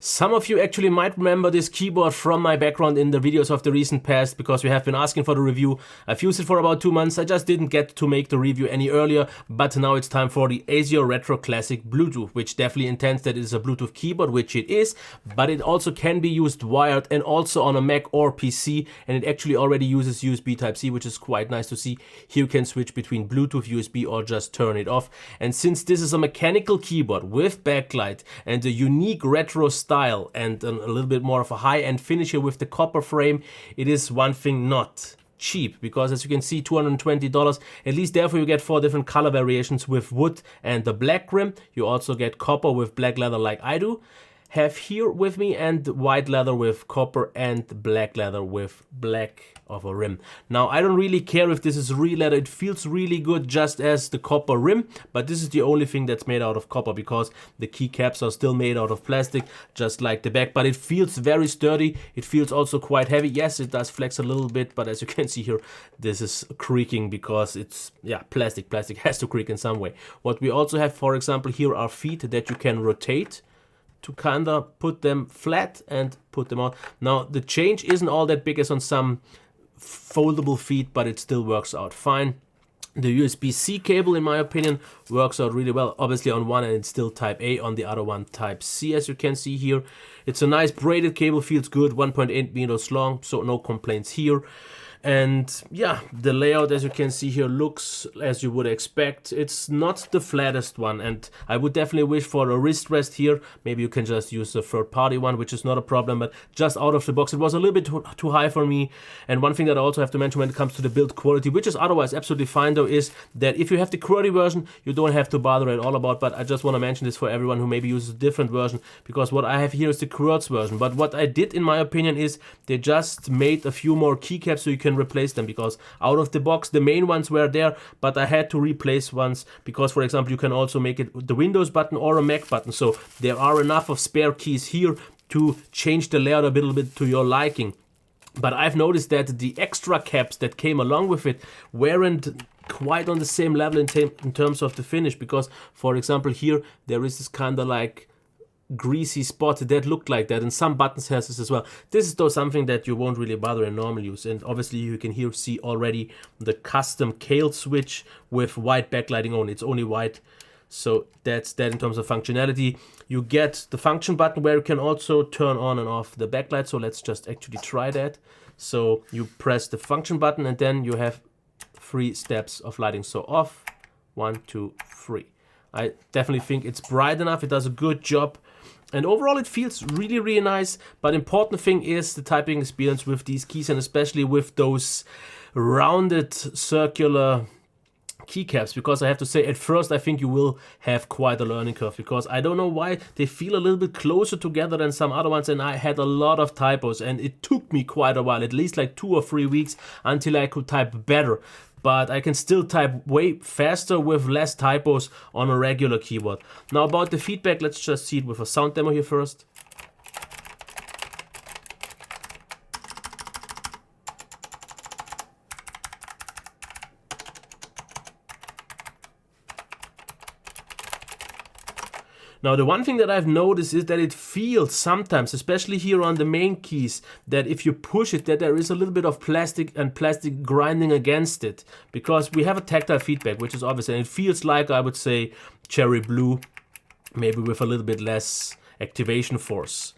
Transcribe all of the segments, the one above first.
Some of you actually might remember this keyboard from my background in the videos of the recent past because you have been asking for the review. I've used it for about 2 months. I just didn't get to make the review any earlier, but now it's time for the Azio Retro Classic Bluetooth, which definitely intends that it is a Bluetooth keyboard, which it is, but it also can be used wired and also on a Mac or PC, and it actually already uses USB Type-C, which is quite nice to see. Here you can switch between Bluetooth, USB, or just turn it off. And since this is a mechanical keyboard with backlight and a unique retro style and a little bit more of a high-end finish here with the copper frame, it is one thing not cheap, because as you can see, $220, at least therefore you get 4 different color variations with wood and the black rim. You also get copper with black leather like I do have here with me, and white leather with copper and black leather with black of a rim. Now I don't really care if this is real leather, it feels really good just as the copper rim, but this is the only thing that's made out of copper because the keycaps are still made out of plastic just like the back, but it feels very sturdy. It feels also quite heavy. Yes, it does flex a little bit, but as you can see here, this is creaking because it's, yeah, plastic has to creak in some way. What we also have, for example, here are feet that you can rotate to kinda put them flat and put them out. Now the change isn't all that big as on some foldable feet, but it still works out fine. The Usbc cable, in my opinion, works out really well. Obviously on one end it's still Type A, on the other one Type C, as you can see here. It's a nice braided cable, feels good, 1.8 meters long, so no complaints here. And yeah, the layout, as you can see here, looks as you would expect. It's not the flattest one, and I would definitely wish for a wrist rest here. Maybe you can just use a third-party one, which is not a problem, but just out of the box it was a little bit too high for me. And one thing that I also have to mention when it comes to the build quality, which is otherwise absolutely fine though, is that if you have the QWERTY version, you don't have to bother at all about, but I just want to mention this for everyone who maybe uses a different version, because what I have here is the QWERTY version. But what I did, in my opinion, is they just made a few more keycaps so you can replace them, because out of the box the main ones were there, but I had to replace ones because, for example, you can also make it the Windows button or a Mac button, so there are enough of spare keys here to change the layout a little bit to your liking. But I've noticed that the extra caps that came along with it weren't quite on the same level in terms of the finish, because, for example, here there is this kind of like greasy spot that looked like that, and some buttons has this as well. This is though something that you won't really bother in normal use, and obviously you can here see already the custom kill switch with white backlighting only. It's only white, so that's that in terms of functionality. You get the function button where you can also turn on and off the backlight, so let's just actually try that. So you press the function button and then you have 3 steps of lighting. So off, 1, 2, 3. I definitely think it's bright enough, it does a good job. And overall it feels really, really nice, but important thing is the typing experience with these keys, and especially with those rounded circular keycaps, because I have to say at first I think you will have quite a learning curve, because I don't know why they feel a little bit closer together than some other ones, and I had a lot of typos and it took me quite a while, at least like 2 or 3 weeks until I could type better. But I can still type way faster with less typos on a regular keyboard. Now about the feedback, let's just see it with a sound demo here first. Now the one thing that I've noticed is that it feels sometimes, especially here on the main keys, that if you push it, that there is a little bit of plastic grinding against it, because we have a tactile feedback, which is obvious, and it feels like, I would say, cherry blue, maybe with a little bit less activation force.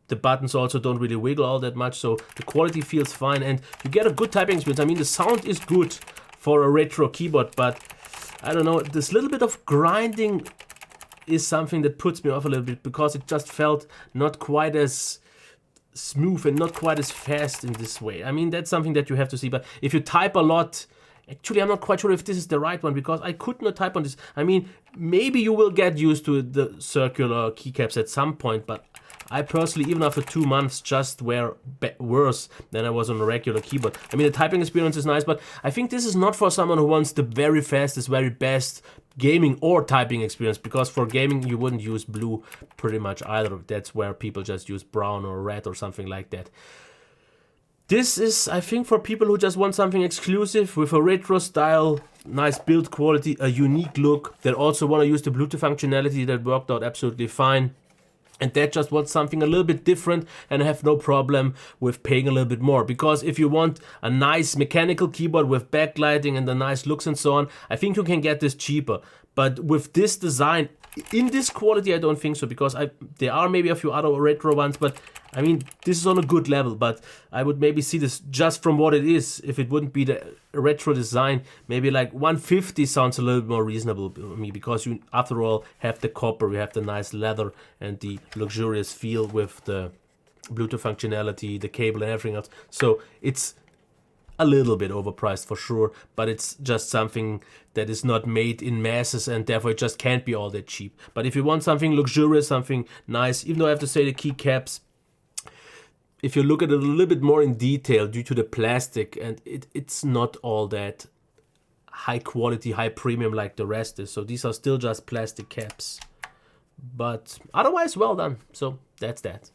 The buttons also don't really wiggle all that much, so the quality feels fine and you get a good typing experience. I mean, the sound is good for a retro keyboard, but I don't know, this little bit of grinding is something that puts me off a little bit, because it just felt not quite as smooth and not quite as fast in this way. I mean, that's something that you have to see, but if you type a lot, actually I'm not quite sure if this is the right one, because I could not type on this. I mean, maybe you will get used to the circular keycaps at some point, but I personally, even after 2 months, just were worse than I was on a regular keyboard. I mean, the typing experience is nice, but I think this is not for someone who wants the very fastest, very best gaming or typing experience, because for gaming you wouldn't use blue pretty much either. That's where people just use brown or red or something like that. This is, I think, for people who just want something exclusive with a retro style, nice build quality, a unique look, that also want to use the Bluetooth functionality. That worked out absolutely fine. And that just wants something a little bit different, and I have no problem with paying a little bit more. Because if you want a nice mechanical keyboard with backlighting and the nice looks and so on, I think you can get this cheaper. But with this design, in this quality, I don't think so, because there are maybe a few other retro ones, but I mean, this is on a good level. But I would maybe see this just from what it is. If it wouldn't be the retro design, maybe like 150 sounds a little bit more reasonable to me, because you, after all, have the copper, you have the nice leather and the luxurious feel with the Bluetooth functionality, the cable and everything else. So it's a little bit overpriced for sure, but it's just something that is not made in masses, and therefore it just can't be all that cheap. But if you want something luxurious, something nice, even though I have to say the keycaps, if you look at it a little bit more in detail due to the plastic, and it's not all that high quality, high premium like the rest is. So these are still just plastic caps. But otherwise, well done. So that's that.